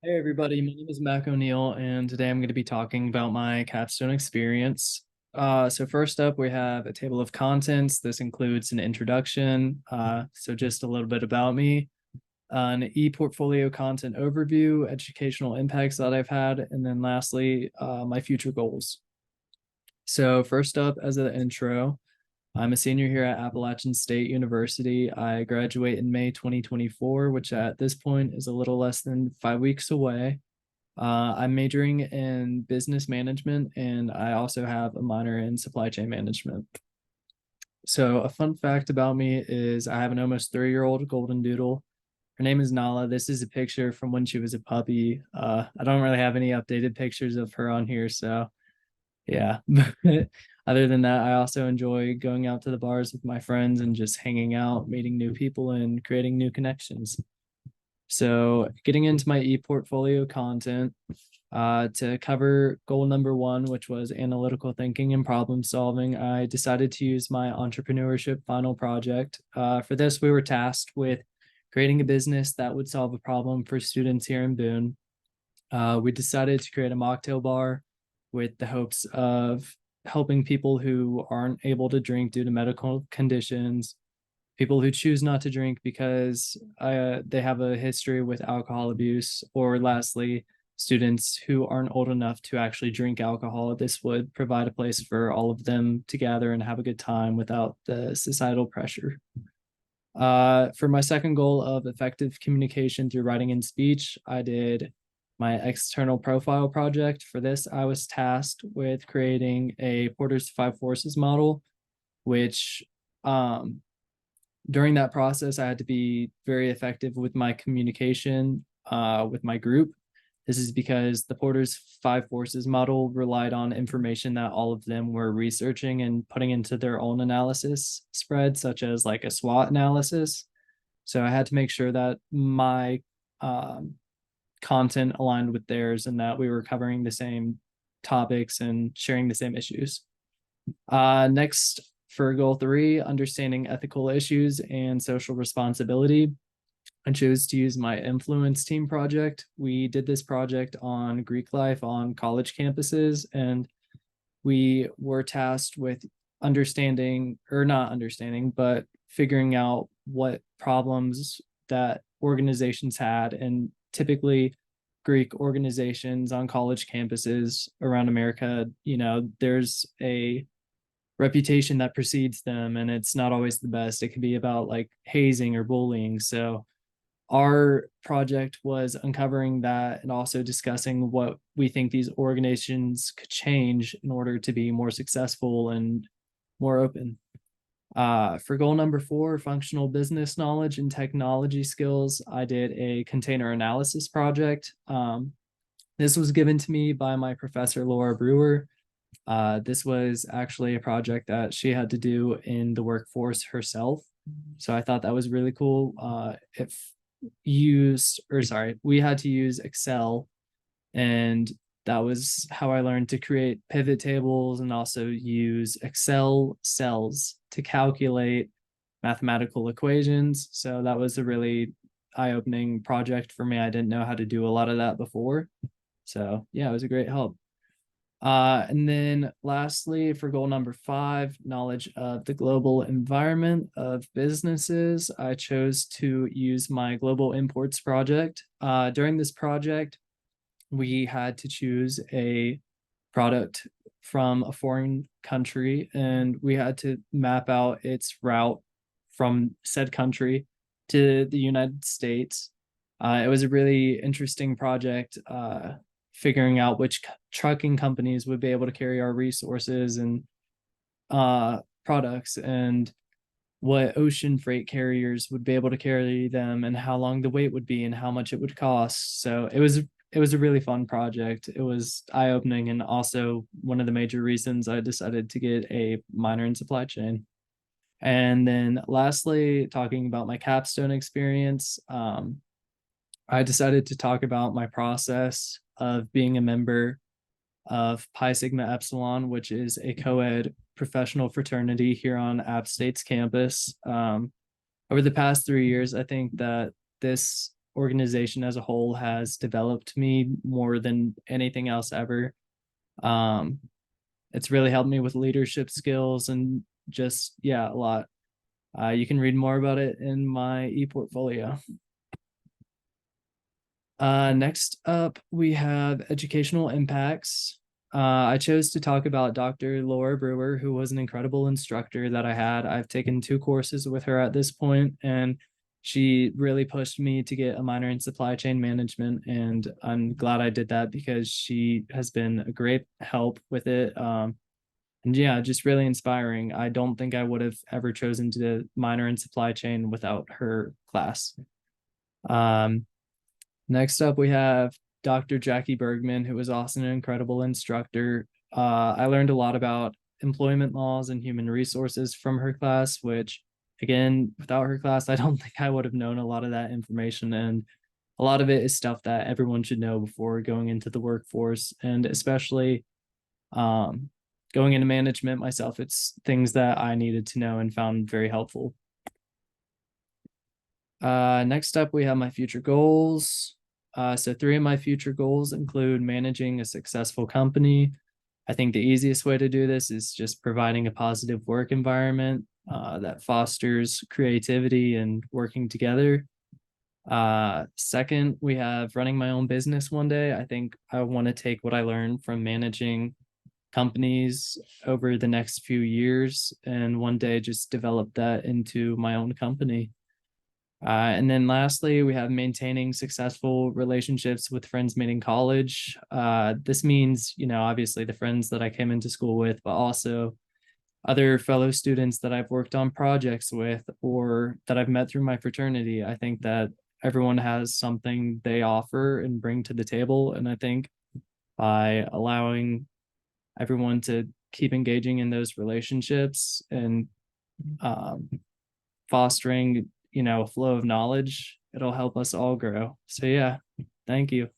Hey everybody, my name is Mac O'Neill, and today I'm going to be talking about my capstone experience. So first up, we have a table of contents. This includes an introduction, so just a little bit about me, an e-portfolio content overview, educational impacts that I've had, and then lastly, my future goals. So first up, as an intro, I'm a senior here at Appalachian State University. I graduate in May 2024, which at this point is a little less than 5 weeks away. I'm majoring in business management, and I also have a minor in supply chain management. So, a fun fact about me is I have an almost 3-year-old golden doodle. Her name is Nala. This is a picture from when she was a puppy. I don't really have any updated pictures of her on here, so yeah. Other than that, I also enjoy going out to the bars with my friends and just hanging out, meeting new people, and creating new connections. So, getting into my e-portfolio content, to cover goal number one, which was analytical thinking and problem solving, I decided to use my entrepreneurship final project. For this, we were tasked with creating a business that would solve a problem for students here in Boone. We decided to create a mocktail bar with the hopes of helping people who aren't able to drink due to medical conditions, people who choose not to drink because they have a history with alcohol abuse, or lastly, students who aren't old enough to actually drink alcohol. This would provide a place for all of them to gather and have a good time without the societal pressure. For my second goal of effective communication through writing and speech, I did my external profile project. For this, I was tasked with creating a Porter's Five Forces model, which during that process, I had to be very effective with my communication with my group. This is because the Porter's Five Forces model relied on information that all of them were researching and putting into their own analysis spread, such as like a SWOT analysis. So I had to make sure that my um, content aligned with theirs and that we were covering the same topics and sharing the same issues. Next, for goal three, understanding ethical issues and social responsibility, I chose to use my influence team project. We did this project on Greek life on college campuses, and we were tasked with understanding, or not understanding, but figuring out what problems that organizations had. And typically, Greek organizations on college campuses around America, there's a reputation that precedes them, and it's not always the best. It can be about like hazing or bullying. So our project was uncovering that and also discussing what we think these organizations could change in order to be more successful and more open. For goal number four, functional business knowledge and technology skills, I did a container analysis project. This was given to me by my professor, Laura Brewer. This was actually a project that she had to do in the workforce herself. So I thought that was really cool. We had to use Excel, and that was how I learned to create pivot tables and also use Excel cells to calculate mathematical equations. So that was a really eye-opening project for me. I didn't know how to do a lot of that before. So yeah, it was a great help. And then lastly, for goal number five, knowledge of the global environment of businesses, I chose to use my global imports project. During this project, we had to choose a product from a foreign country, and we had to map out its route from said country to the United States. It was a really interesting project, figuring out which trucking companies would be able to carry our resources and products, and what ocean freight carriers would be able to carry them, and how long the wait would be and how much it would cost. So it was a really fun project. It was eye-opening, and also one of the major reasons I decided to get a minor in supply chain. And then lastly, talking about my capstone experience, I decided to talk about my process of being a member of Pi Sigma Epsilon, which is a co-ed professional fraternity here on App State's campus. Over the past 3 years, I think that this organization as a whole has developed me more than anything else ever. Um, it's really helped me with leadership skills and just, yeah, a lot. You can read more about it in my e-portfolio. Next up, we have educational impacts. I chose to talk about Dr. Laura Brewer, who was an incredible instructor that I had. I've taken 2 courses with her at this point, and she really pushed me to get a minor in supply chain management. And I'm glad I did that because she has been a great help with it. And yeah, just really inspiring. I don't think I would have ever chosen to minor in supply chain without her class. Um, Next up, we have Dr. Jackie Bergman, who was also an incredible instructor. I learned a lot about employment laws and human resources from her class, which, again, without her class, I don't think I would have known a lot of that information. And a lot of it is stuff that everyone should know before going into the workforce, and especially um, going into management myself. It's things that I needed to know and found very helpful. Next up, we have my future goals. So 3 of my future goals include managing a successful company. I think the easiest way to do this is just providing a positive work environment that fosters creativity and working together. Second, we have running my own business one day. I think I want to take what I learned from managing companies over the next few years and one day just develop that into my own company. And then lastly, we have maintaining successful relationships with friends made in college. This means, obviously the friends that I came into school with, but also other fellow students that I've worked on projects with or that I've met through my fraternity. I think that everyone has something they offer and bring to the table. And I think by allowing everyone to keep engaging in those relationships and um, fostering, a flow of knowledge, it'll help us all grow. So yeah, thank you.